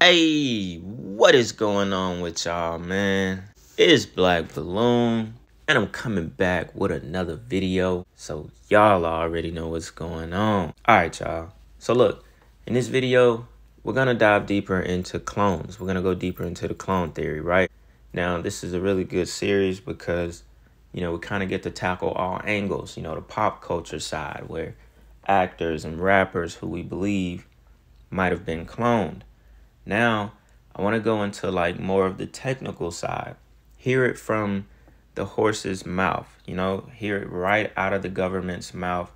Hey, what is going on with y'all, man? It's Black Balloon, and I'm coming back with another video, so y'all already know what's going on. Alright, y'all. So look, in this video, we're gonna dive deeper into clones. We're gonna go deeper into the clone theory, right? Now, this is a really good series because, we kind of get to tackle all angles, the pop culture side, where actors and rappers who we believe might have been cloned. Now, I want to go into like more of the technical side. Hear it from the horse's mouth, hear it right out of the government's mouth,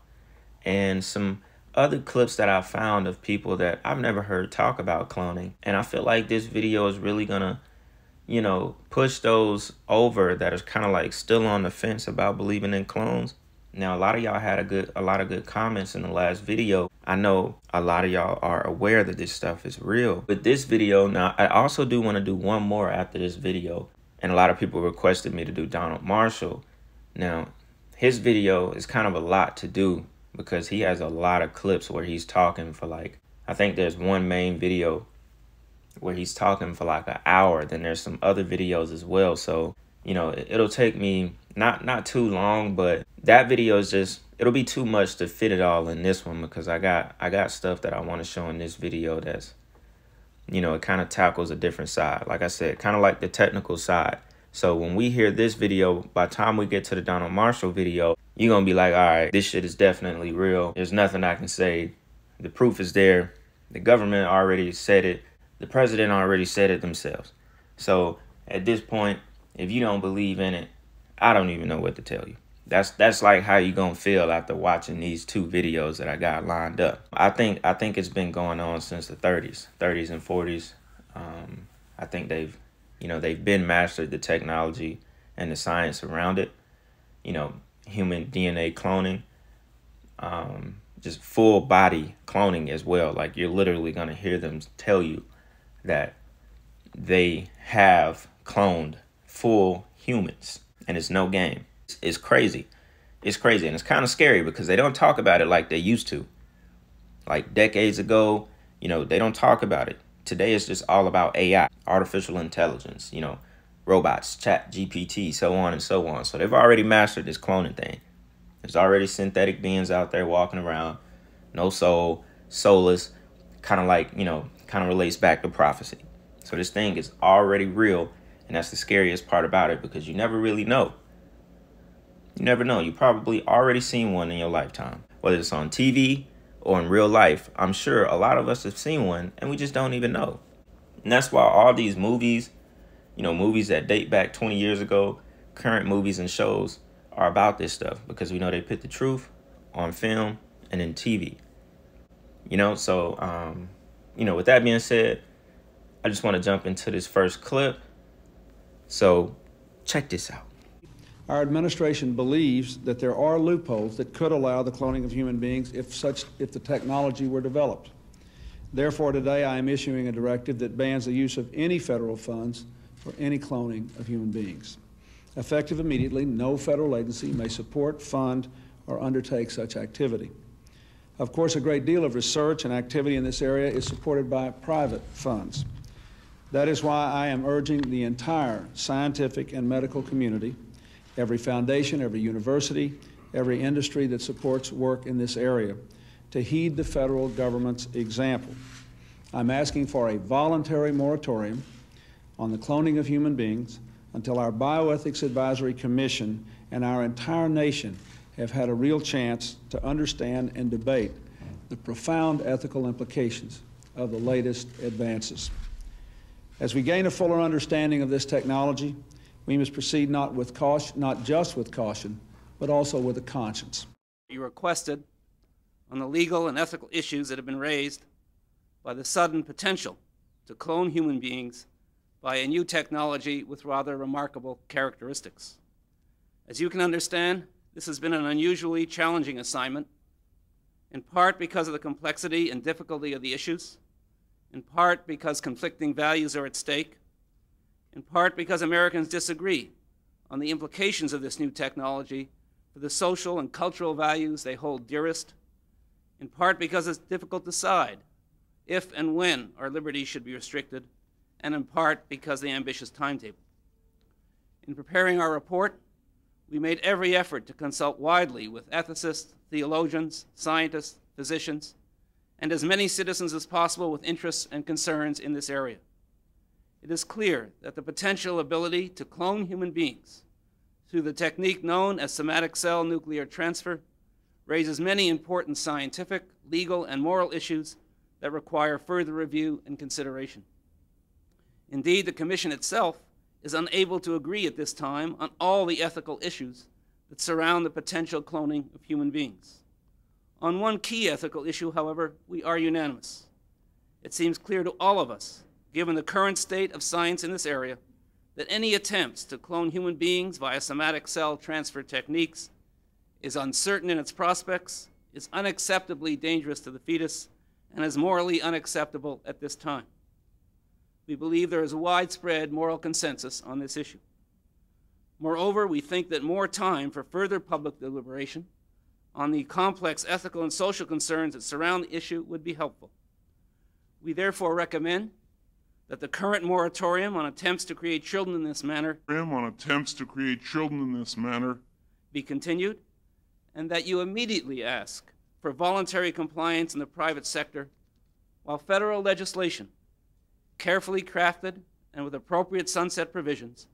and some other clips that I found of people that I've never heard talk about cloning. And I feel like this video is really gonna, push those over that are kind of like still on the fence about believing in clones. Now, a lot of y'all had a lot of good comments in the last video. I know a lot of y'all are aware that this stuff is real. With this video, now, I also do want to do one more after this video. And a lot of people requested me to do Donald Marshall. Now, his video is kind of a lot to do because he has a lot of clips where he's talking for like, I think there's one main video where he's talking for like an hour. Then there's some other videos as well. So, it'll take me not too long, but that video is just, it'll be too much to fit it all in this one because I got stuff that I want to show in this video that's, it kind of tackles a different side. Like I said, kind of like the technical side. So when we hear this video, by the time we get to the Donald Marshall video, you're going to be like, all right, this shit is definitely real. There's nothing I can say. The proof is there. The government already said it. The president already said it themselves. So at this point, if you don't believe in it, I don't even know what to tell you. That's like how you gonna feel after watching these two videos that I got lined up. I think it's been going on since the 30s and 40s. I think they've been mastered the technology and the science around it. Human DNA cloning, just full body cloning as well. Like you're literally gonna hear them tell you that they have cloned full humans, and it's no game. It's crazy. It's crazy, and it's kind of scary because they don't talk about it like they used to. Like decades ago, they don't talk about it. Today it's just all about AI, artificial intelligence, robots, chat, GPT, so on and so on. So they've already mastered this cloning thing. There's already synthetic beings out there walking around, no soul, soulless, kind of like, kind of relates back to prophecy. So this thing is already real, and that's the scariest part about it because you never really know. You never know. You probably already seen one in your lifetime, whether it's on TV or in real life. I'm sure a lot of us have seen one and we just don't even know. And that's why all these movies, movies that date back 20 years ago, current movies and shows are about this stuff because we know they put the truth on film and in TV. So, with that being said, I just want to jump into this first clip. So check this out. Our administration believes that there are loopholes that could allow the cloning of human beings if the technology were developed. Therefore, today I am issuing a directive that bans the use of any federal funds for any cloning of human beings. Effective immediately, no federal agency may support, fund, or undertake such activity. Of course, a great deal of research and activity in this area is supported by private funds. That is why I am urging the entire scientific and medical community, every foundation, every university, every industry that supports work in this area, to heed the federal government's example. I'm asking for a voluntary moratorium on the cloning of human beings until our Bioethics Advisory Commission and our entire nation have had a real chance to understand and debate the profound ethical implications of the latest advances. As we gain a fuller understanding of this technology, we must proceed not just with caution, but also with a conscience. You requested on the legal and ethical issues that have been raised by the sudden potential to clone human beings by a new technology with rather remarkable characteristics. As you can understand, this has been an unusually challenging assignment, in part because of the complexity and difficulty of the issues, in part because conflicting values are at stake, in part because Americans disagree on the implications of this new technology for the social and cultural values they hold dearest, in part because it's difficult to decide if and when our liberties should be restricted, and in part because of the ambitious timetable. In preparing our report, we made every effort to consult widely with ethicists, theologians, scientists, physicians, and as many citizens as possible with interests and concerns in this area. It is clear that the potential ability to clone human beings through the technique known as somatic cell nuclear transfer raises many important scientific, legal, and moral issues that require further review and consideration. Indeed, the Commission itself is unable to agree at this time on all the ethical issues that surround the potential cloning of human beings. On one key ethical issue, however, we are unanimous. It seems clear to all of us, given the current state of science in this area, that any attempts to clone human beings via somatic cell transfer techniques is uncertain in its prospects, is unacceptably dangerous to the fetus, and is morally unacceptable at this time. We believe there is a widespread moral consensus on this issue. Moreover, we think that more time for further public deliberation on the complex ethical and social concerns that surround the issue would be helpful. We therefore recommend that the current moratorium on attempts to create children in this manner be continued, and that you immediately ask for voluntary compliance in the private sector, while federal legislation, carefully crafted and with appropriate sunset provisions,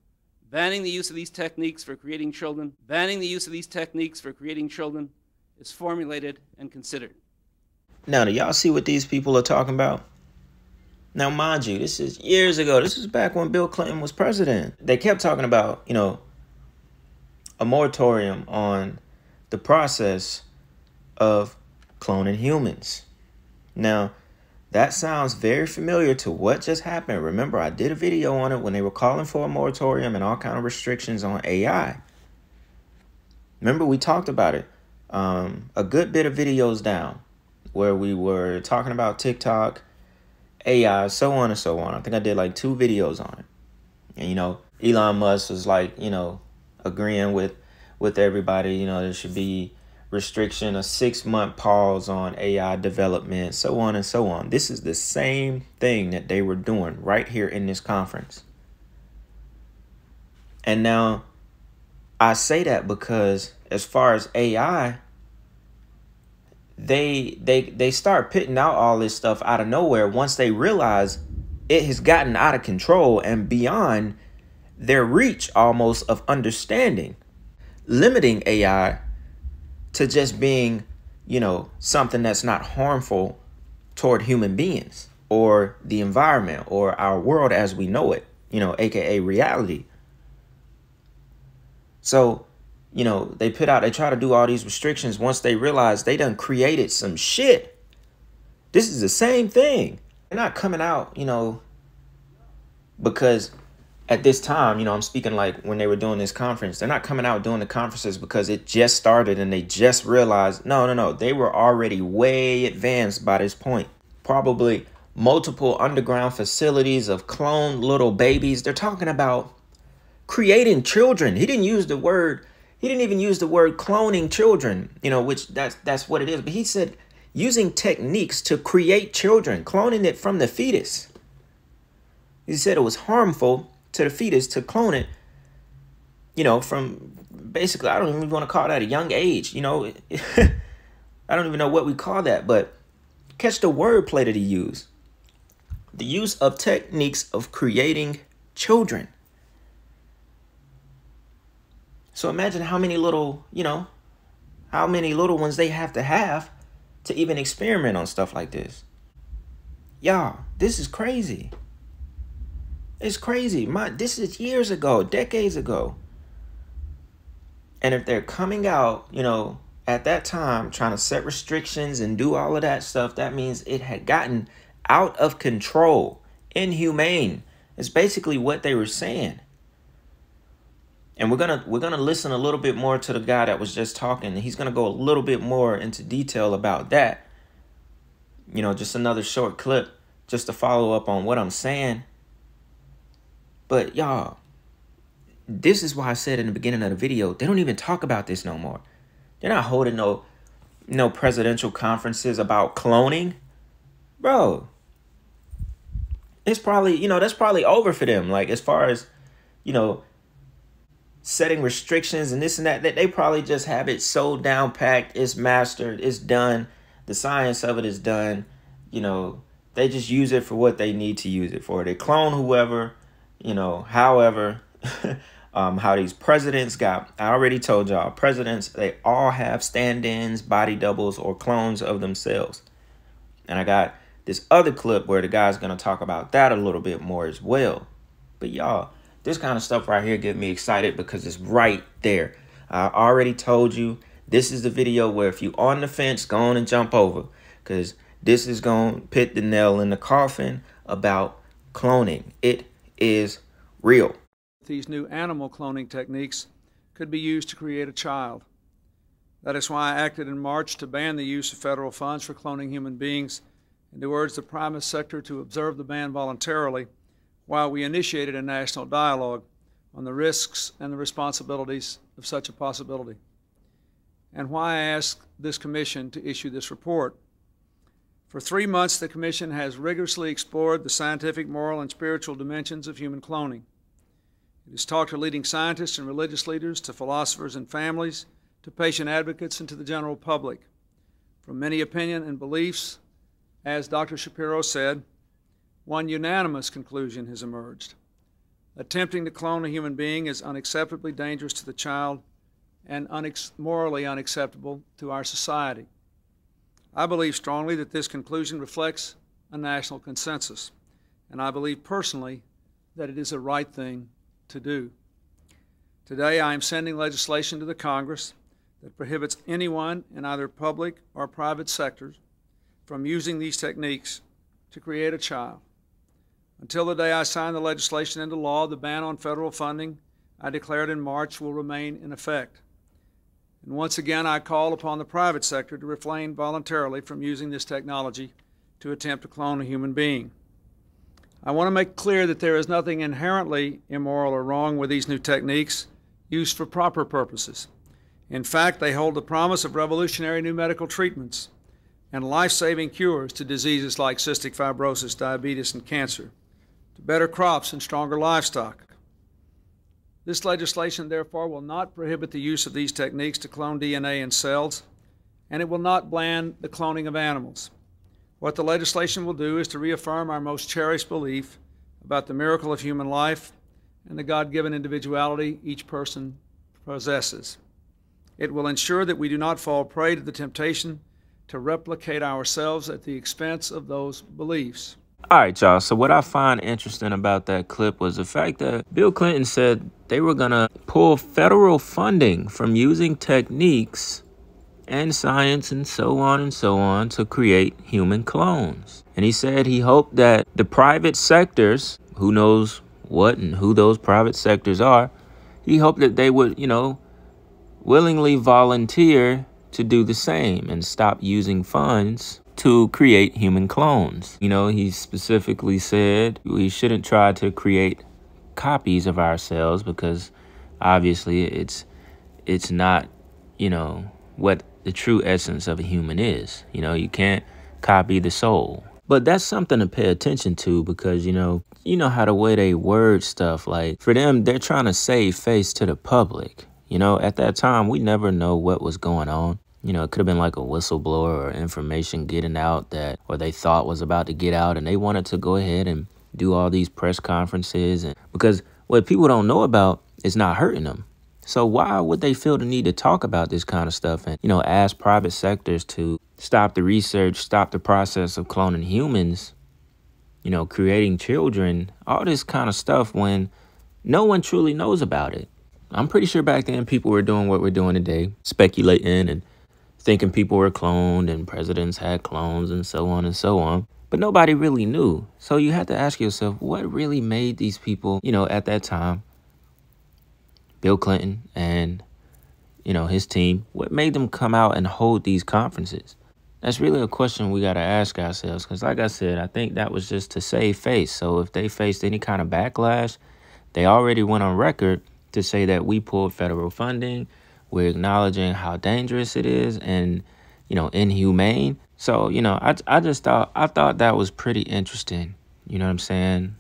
banning the use of these techniques for creating children, is formulated and considered. Now, do y'all see what these people are talking about? Now, mind you, this is years ago. This was back when Bill Clinton was president. They kept talking about, a moratorium on the process of cloning humans. Now, that sounds very familiar to what just happened. Remember, I did a video on it when they were calling for a moratorium and all kind of restrictions on AI. Remember, we talked about it a good bit of videos down where we were talking about TikTok, AI, so on and so on. I think I did like 2 videos on it. And, Elon Musk was like, agreeing with everybody, there should be restriction, a 6-month pause on AI development, so on and so on. This is the same thing that they were doing right here in this conference. And now I say that because as far as AI, they start putting out all this stuff out of nowhere once they realize it has gotten out of control and beyond their reach almost of understanding, limiting AI to just being, something that's not harmful toward human beings or the environment or our world as we know it, aka reality. So, they try to do all these restrictions once they realize they done created some shit. This is the same thing. They're not coming out, because at this time, I'm speaking like when they were doing this conference, they're not coming out doing the conferences because it just started and they just realized, no. They were already way advanced by this point. Probably multiple underground facilities of cloned little babies. They're talking about creating children. He didn't even use the word cloning children, which that's what it is. But he said using techniques to create children, cloning it from the fetus. He said it was harmful to the fetus to clone it, from basically, I don't even want to call that a young age, I don't even know what we call that, but catch the wordplay that he used. The use of techniques of creating children. So imagine how many little ones they have to even experiment on stuff like this. Y'all, this is crazy. It's crazy. This is years ago, decades ago. And if they're coming out, at that time, trying to set restrictions and do all of that stuff, that means it had gotten out of control, inhumane. It's basically what they were saying. And we're gonna listen a little bit more to the guy that was just talking. He's gonna go a little bit more into detail about that. Just another short clip just to follow up on what I'm saying. But y'all, this is why I said in the beginning of the video, they don't even talk about this no more. They're not holding no presidential conferences about cloning. Bro, it's probably, you know, that's probably over for them. Like, as far as, you know, setting restrictions and this and that they probably just have it so down packed. It's mastered. It's done. The science of it is done. You know, they just use it for what they need to use it for. They clone whoever, you know, however, how these presidents got, I already told y'all, presidents, they all have stand-ins, body doubles, or clones of themselves. And I got this other clip where the guy's going to talk about that a little bit more as well. But y'all, this kind of stuff right here get me excited because it's right there. I already told you, this is the video where if you on the fence, go on and jump over. Because this is going to put the nail in the coffin about cloning. It is real. These new animal cloning techniques could be used to create a child. That is why I acted in March to ban the use of federal funds for cloning human beings and to urge the private sector to observe the ban voluntarily, while we initiated a national dialogue on the risks and the responsibilities of such a possibility, and why I asked this commission to issue this report. For 3 months, the commission has rigorously explored the scientific, moral, and spiritual dimensions of human cloning. It has talked to leading scientists and religious leaders, to philosophers and families, to patient advocates, and to the general public. From many opinions and beliefs, as Dr. Shapiro said, one unanimous conclusion has emerged. Attempting to clone a human being is unacceptably dangerous to the child and morally unacceptable to our society. I believe strongly that this conclusion reflects a national consensus, and I believe personally that it is the right thing to do. Today, I am sending legislation to the Congress that prohibits anyone in either public or private sectors from using these techniques to create a child. Until the day I sign the legislation into law, the ban on federal funding I declared in March will remain in effect. And once again, I call upon the private sector to refrain voluntarily from using this technology to attempt to clone a human being. I want to make clear that there is nothing inherently immoral or wrong with these new techniques used for proper purposes. In fact, they hold the promise of revolutionary new medical treatments and life-saving cures to diseases like cystic fibrosis, diabetes, and cancer, to better crops and stronger livestock. This legislation, therefore, will not prohibit the use of these techniques to clone DNA in cells, and it will not ban the cloning of animals. What the legislation will do is to reaffirm our most cherished belief about the miracle of human life and the God-given individuality each person possesses. It will ensure that we do not fall prey to the temptation to replicate ourselves at the expense of those beliefs. All right, y'all. So what I find interesting about that clip was the fact that Bill Clinton said they were going to pull federal funding from using techniques and science and so on to create human clones. And he said he hoped that the private sectors, who knows what and who those private sectors are, he hoped that they would, you know, willingly volunteer to do the same and stop using funds to create human clones. You know, he specifically said we shouldn't try to create copies of ourselves because obviously it's not, you know, what the true essence of a human is. You know, you can't copy the soul. But that's something to pay attention to because, you know how the way they word stuff, like for them, they're trying to save face to the public. You know, at that time, we never know what was going on. You know, it could have been like a whistleblower or information getting out that, or they thought was about to get out, and they wanted to go ahead and do all these press conferences. And because what people don't know about is not hurting them. So why would they feel the need to talk about this kind of stuff and, you know, ask private sectors to stop the research, stop the process of cloning humans, you know, creating children, all this kind of stuff when no one truly knows about it? I'm pretty sure back then people were doing what we're doing today, speculating and thinking people were cloned and presidents had clones and so on and so on. But nobody really knew. So you have to ask yourself, what really made these people, you know, at that time, Bill Clinton and, you know, his team, what made them come out and hold these conferences? That's really a question we got to ask ourselves. Because like I said, I think that was just to save face. So if they faced any kind of backlash, they already went on record to say that we pulled federal funding. We're acknowledging how dangerous it is and, you know, inhumane. So, you know, I thought that was pretty interesting You know what I'm saying?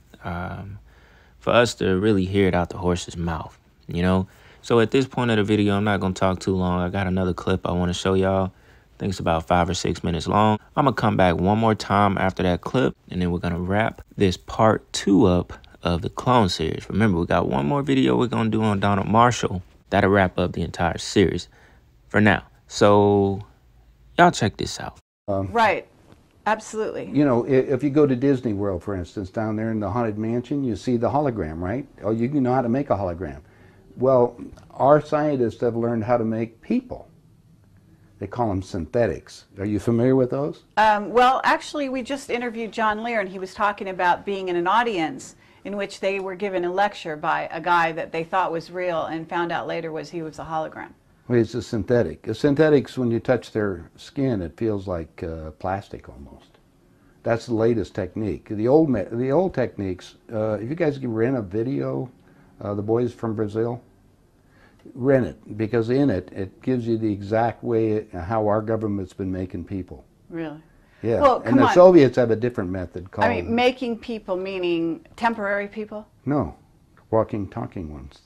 For us to really hear it out the horse's mouth, you know? So at this point of the video, I'm not going to talk too long. I got another clip I want to show y'all. I think it's about 5 or 6 minutes long. I'm going to come back one more time after that clip, and then we're going to wrap this part 2 up of the clone series. Remember, we got one more video we're going to do on Donald Marshall. That'll wrap up the entire series for now. So y'all check this out. Right. Absolutely. You know, if you go to Disney World, for instance, down there in the Haunted Mansion, you see the hologram, right? Oh, you know how to make a hologram. Well, our scientists have learned how to make people. They call them synthetics. Are you familiar with those? Well, actually, we just interviewed John Lear, and he was talking about being in an audience in which they were given a lecture by a guy that they thought was real and found out later he was a hologram. Well, it's a synthetic. A synthetics, when you touch their skin, it feels like plastic almost. That's the latest technique. The old techniques, if you guys can rent a video, The Boys from Brazil, rent it, because in it, it gives you the exact way how our government's been making people. Really? Yeah. Well, and the Soviets have a different method called... I mean, making people meaning temporary people? No, walking, talking ones.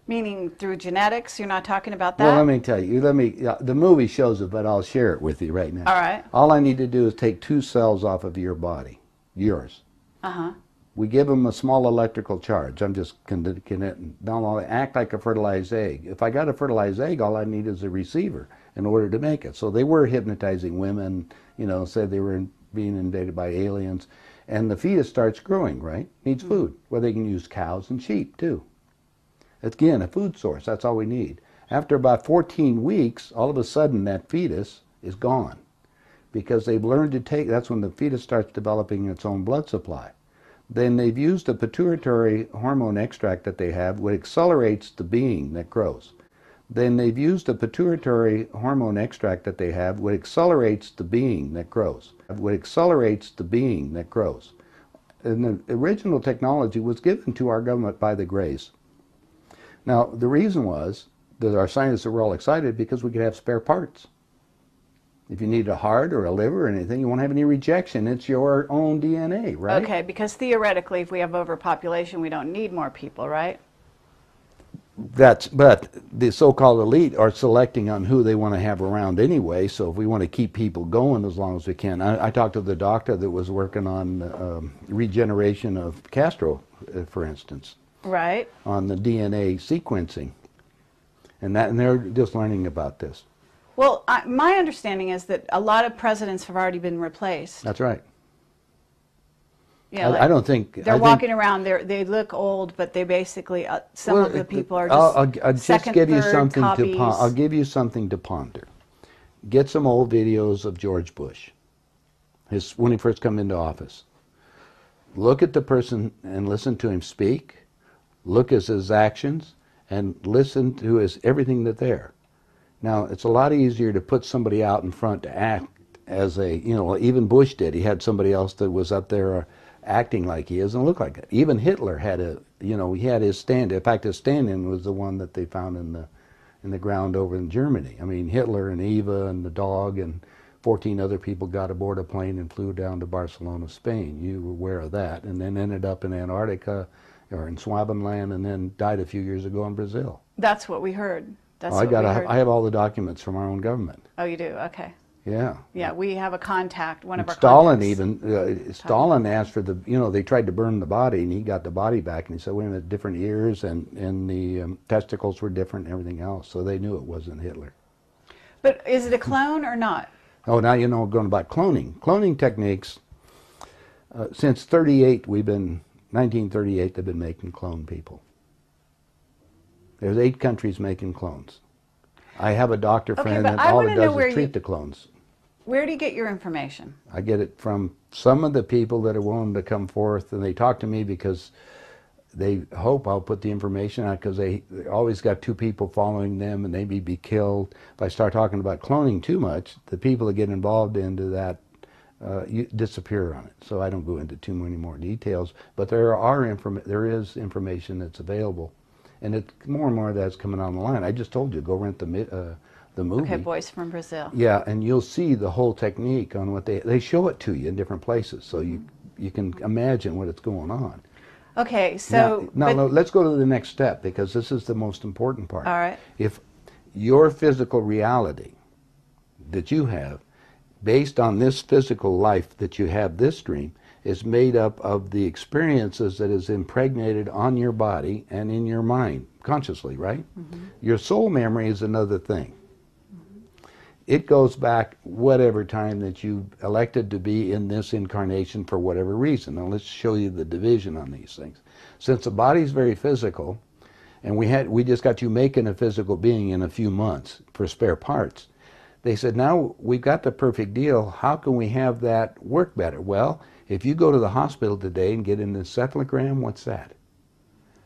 Meaning through genetics? You're not talking about that? Well, let me tell you. The movie shows it, but I'll share it with you right now. All right. All I need to do is take 2 cells off of your body, yours. Uh-huh. We give them a small electrical charge. I'm just they'll act like a fertilized egg. If I got a fertilized egg, all I need is a receiver in order to make it. So they were hypnotizing women, you know, said they were being invaded by aliens. And the fetus starts growing, right? Needs food. Well, they can use cows and sheep, too. Again, a food source, that's all we need. After about 14 weeks, all of a sudden that fetus is gone because they've learned to take, that's when the fetus starts developing its own blood supply. Then they've used a pituitary hormone extract that they have, which accelerates the being that grows. Then they've used a pituitary hormone extract that they have, which accelerates the being that grows. Which accelerates the being that grows. And the original technology was given to our government by the Greys. Now, the reason was that our scientists were all excited because we could have spare parts. If you need a heart or a liver or anything, you won't have any rejection. It's your own DNA, right? Okay, because theoretically, if we have overpopulation, we don't need more people, right? But the so-called elite are selecting on who they want to have around anyway, so if we want to keep people going as long as we can. I talked to the doctor that was working on regeneration of Castro, for instance. Right. On the DNA sequencing. And they're just learning about this. Well, my understanding is that a lot of presidents have already been replaced. That's right. Yeah, I don't think... They're walking around, they look old, but they basically, some of the people are just I'll just second, give you third something copies. I'll give you something to ponder. Get some old videos of George Bush, when he first came into office. Look at the person and listen to him speak. Look at his actions and listen to everything that's there. Now, it's a lot easier to put somebody out in front to act as even Bush did. He had somebody else that was up there acting like he is and look like it. Even Hitler had he had his stand. In fact, his stand-in was the one that they found in the ground over in Germany. I mean, Hitler and Eva and the dog and 14 other people got aboard a plane and flew down to Barcelona, Spain. You were aware of that. And then ended up in Antarctica or in Swabenland and then died a few years ago in Brazil. That's what we heard. That's I have all the documents from our own government. Oh, you do? Okay. Yeah. Yeah, we have a contact, one of our Stalin contacts. Stalin asked for they tried to burn the body and he got the body back and he said, wait a minute, different ears and the testicles were different and everything else. So they knew it wasn't Hitler. But is it a clone or not? Oh, now you know going about cloning. Cloning techniques, since 1938, they've been making clone people. There's 8 countries making clones. I have a doctor friend that all it does is treat the clones. Where do you get your information? I get it from some of the people that are willing to come forth, and they talk to me because they hope I'll put the information out because they always got 2 people following them and they may be killed. If I start talking about cloning too much, the people that get involved into that disappear on it. So I don't go into too many more details, but there is information that's available. And more and more of that's coming on the line. I just told you, go rent the movie. Okay, Boys from Brazil. Yeah, and you'll see the whole technique on what they show it to you in different places. So you can imagine what it's going on. Okay, so No, let's go to the next step, because this is the most important part. all right. If your physical reality that you have, based on this physical life that you have, this dream, is made up of the experiences that is impregnated on your body and in your mind, consciously, right? Mm-hmm. Your soul memory is another thing. Mm-hmm. It goes back whatever time that you elected to be in this incarnation for whatever reason. Now let's show you the division on these things. Since the body is very physical, and we just got you making a physical being in a few months for spare parts, they said, now we've got the perfect deal. How can we have that work better? Well, if you go to the hospital today and get an encephalogram, what's that?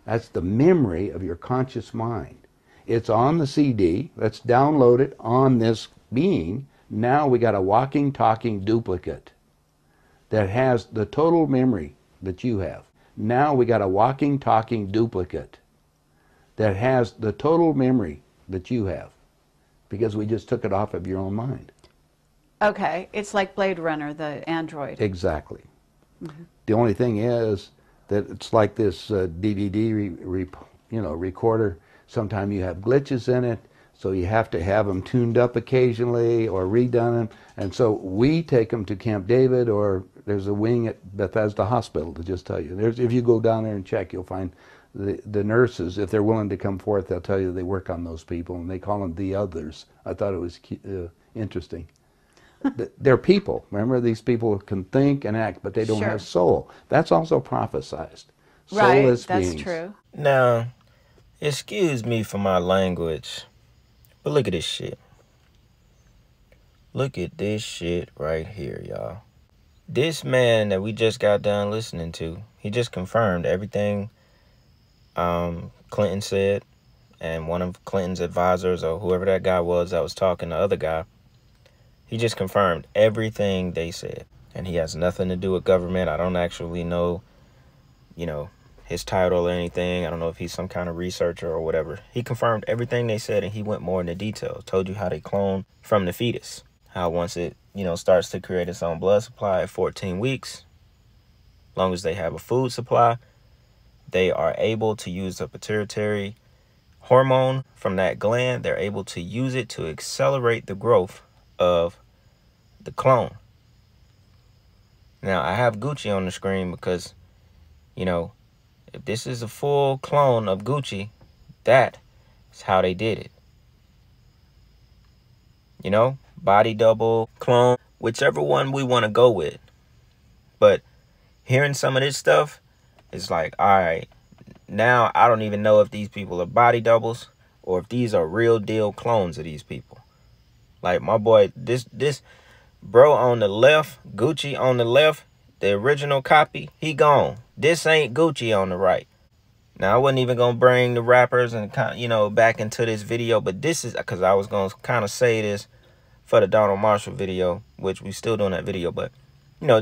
That's the memory of your conscious mind. It's on the CD. Let's download it on this being. Now we got a walking, talking duplicate that has the total memory that you have. Now we got a walking, talking duplicate that has the total memory that you have, because we just took it off of your own mind. Okay, it's like Blade Runner, the android. Exactly. Mm-hmm. The only thing is that it's like this DVD recorder. Sometimes you have glitches in it, so you have to have them tuned up occasionally or redone. And so we take them to Camp David, or there's a wing at Bethesda Hospital, to just tell you. If you go down there and check, you'll find the nurses, if they're willing to come forth, they'll tell you they work on those people, and they call them the others. I thought it was interesting. They're people. Remember, these people can think and act, but they don't have soul. That's also prophesized. Soulless beings. That's true. Now, excuse me for my language, but look at this shit. Look at this shit right here, y'all. This man that we just got done listening to, he just confirmed everything Clinton said, and one of Clinton's advisors, or whoever that guy was that was talking to the other guy, he just confirmed everything they said. And he has nothing to do with government. I don't actually know, his title or anything. I don't know if he's some kind of researcher or whatever. He confirmed everything they said, and he went more into detail. Told you how they clone from the fetus. How once it, starts to create its own blood supply at 14 weeks, as long as they have a food supply, they are able to use the pituitary hormone from that gland. They're able to use it to accelerate the growth of the clone. Now, I have Gucci on the screen because, if this is a full clone of Gucci, that is how they did it. Body double, clone, whichever one we want to go with. But hearing some of this stuff, it's like, all right, now I don't even know if these people are body doubles or if these are real deal clones of these people. Like my boy, this bro on the left, Gucci on the left, the original copy, he gone. This ain't Gucci on the right. Now, I wasn't even going to bring the rappers and, back into this video, but this is, because I was going to kind of say this for the Donald Marshall video, which we still doing that video, but,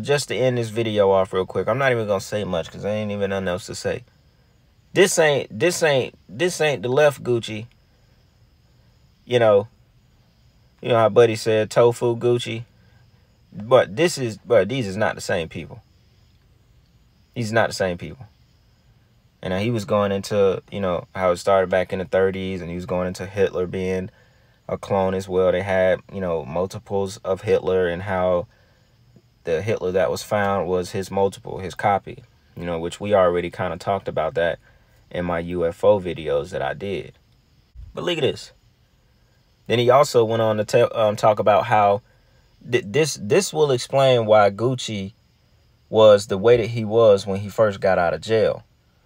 just to end this video off real quick, I'm not even going to say much because there ain't even nothing else to say. This ain't the left Gucci. How Buddy said, tofu Gucci. But these is not the same people. These are not the same people. And he was going into, how it started back in the 30s, and he was going into Hitler being a clone as well. They had, multiples of Hitler, and how the Hitler that was found was his multiple, his copy, which we already kind of talked about that in my UFO videos that I did. But look at this. Then he also went on to talk about how this will explain why Gucci was the way that he was when he first got out of jail.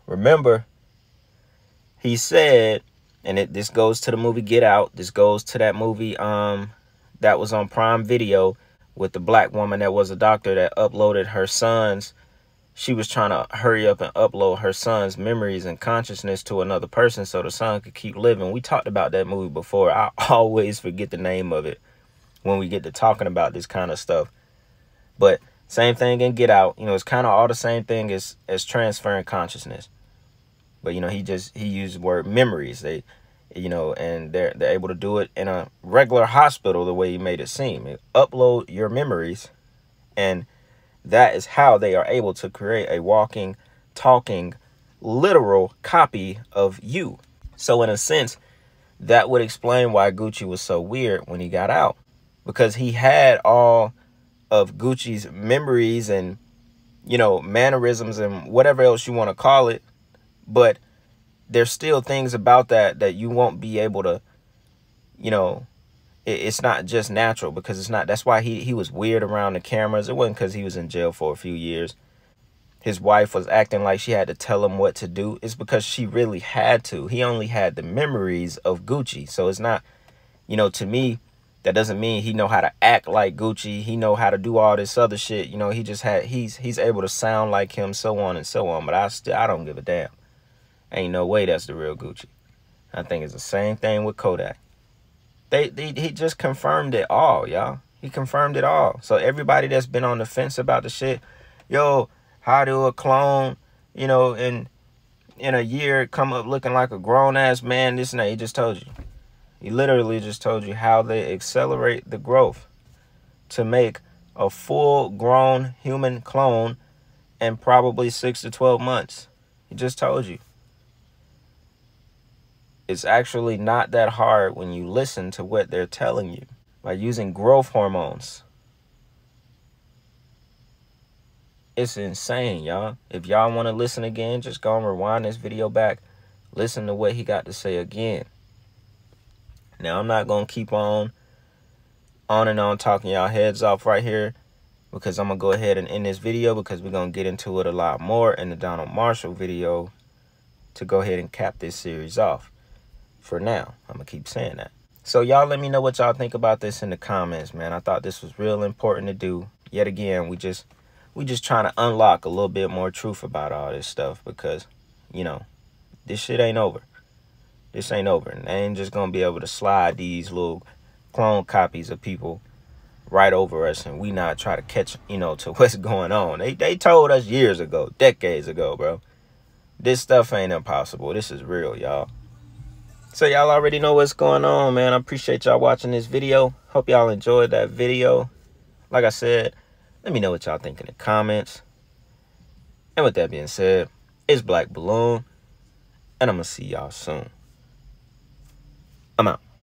Remember, he said, and this goes to the movie Get Out. This goes to that movie that was on Prime Video with the black woman that was a doctor that uploaded her son's. She was trying to hurry up and upload her son's memories and consciousness to another person so the son could keep living. We talked about that movie before. I always forget the name of it when we get to talking about this kind of stuff. But same thing in Get Out. It's kind of all the same thing as transferring consciousness. But, he used the word memories. They, and they're able to do it in a regular hospital the way he made it seem. Upload your memories and That is how they are able to create a walking, talking, literal copy of you. So in a sense, that would explain why Gucci was so weird when he got out, because he had all of Gucci's memories and, you know, mannerisms and whatever else you want to call it. But there's still things about that you won't be able to, you know, it's not just natural, because it's not. That's why he was weird around the cameras. It wasn't because he was in jail for a few years. His wife was acting like she had to tell him what to do. It's because she really had to. He only had the memories of Gucci. So it's not, you know, to me, that doesn't mean he know how to act like Gucci. He know how to do all this other shit. You know, he just had, he's able to sound like him, so on and so on. But I don't give a damn. Ain't no way that's the real Gucci. I think it's the same thing with Kodak. He just confirmed it all, y'all. He confirmed it all. So everybody that's been on the fence about the shit, yo, how do a clone, you know, in a year come up looking like a grown-ass man, this and that? He just told you. He literally just told you how they accelerate the growth to make a full-grown human clone in probably 6 to 12 months. He just told you. It's actually not that hard when you listen to what they're telling you by using growth hormones. It's insane, y'all. If y'all want to listen again, just go and rewind this video back. Listen to what he got to say again. Now, I'm not going to keep on and on talking y'all heads off right here, because I'm going to go ahead and end this video, because we're going to get into it a lot more in the Donald Marshall video to go ahead and cap this series off. For now, I'm going to keep saying that. So y'all let me know what y'all think about this in the comments, man. I thought this was real important to do. Yet again, we just trying to unlock a little bit more truth about all this stuff, because, you know, this shit ain't over. This ain't over. And they ain't just going to be able to slide these little clone copies of people right over us and we not try to catch, you know, to what's going on. They told us years ago, decades ago, bro. This stuff ain't impossible. This is real, y'all. So y'all already know what's going on, man. I appreciate y'all watching this video. Hope y'all enjoyed that video. Like I said, let me know what y'all think in the comments. And with that being said, it's Black Balloon, and I'm going to see y'all soon. I'm out.